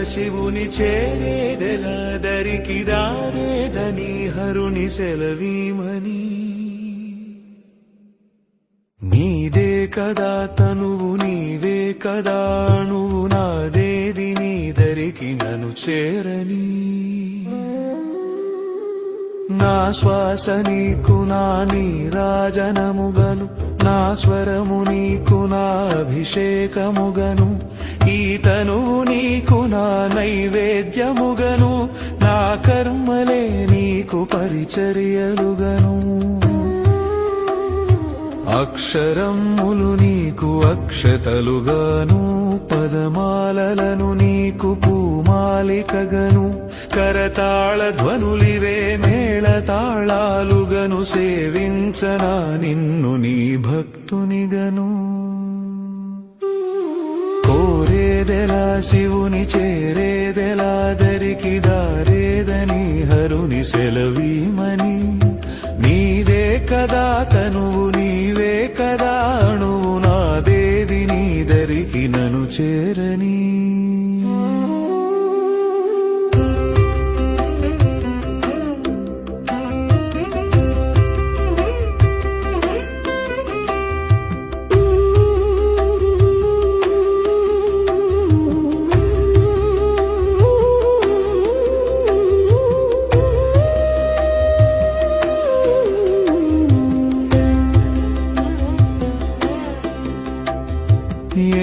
శివుని చేరేదెలా దరికి దారేదని హరుని సెలవీమని నీదే కదా తనువు నీవే కదా నువ్వు నాదేది నీ దరికి నన్ను చేరని నా శ్వాస నీకు నా నీరాజనముగను నా స్వరము నీకు నా అభిషేకముగను ఈ తనువు నీకు నా నైవేద్యముగను నా కర్మలే నీకు పరిచర్యలుగను అక్షరములు నీకు అక్షతలుగాను పదమాలలను నీకు పూమాలికగను కరతాళ ధ్వనులివే మేళతాళాలుగను సేవించనా నిన్ను నీ భక్తునిగను కోరేదెలా శివుని చేరేదెలా దరికి దారేదని హరుని సెలవీమని నీదే కదా తనువు నీవే కదా అణువు నాదేది నీ దరికి నన్ను చేరని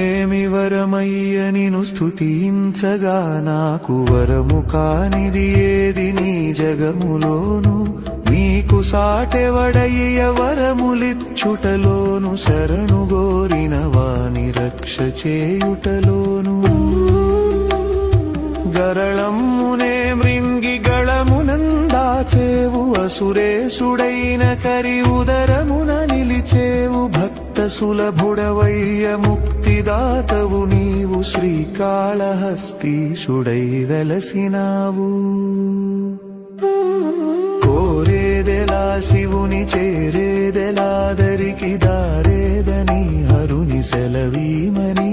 ఏమి వరమయ్య నిను స్తుతించగా నాకు వరము కానిది ఏది నీ జగములోను నీకు సాటెవడయ్య వరములిచ్చుటలోను శరణు గోరిన వాని రక్ష చేయుటలోను గరళమ్మునే మృంగి గళమునందాచేవు అసురేశుడైన కరి ఉదరమున నిలిచేవు భక్త సులభుడవయ్య ముక్తిదాతవు నీవు శ్రీకాళహస్తీశుడై వెలసినావు కోరేదెలా శివుని చేరేదెలా దరికి దారేదని హరుని సెలవీమని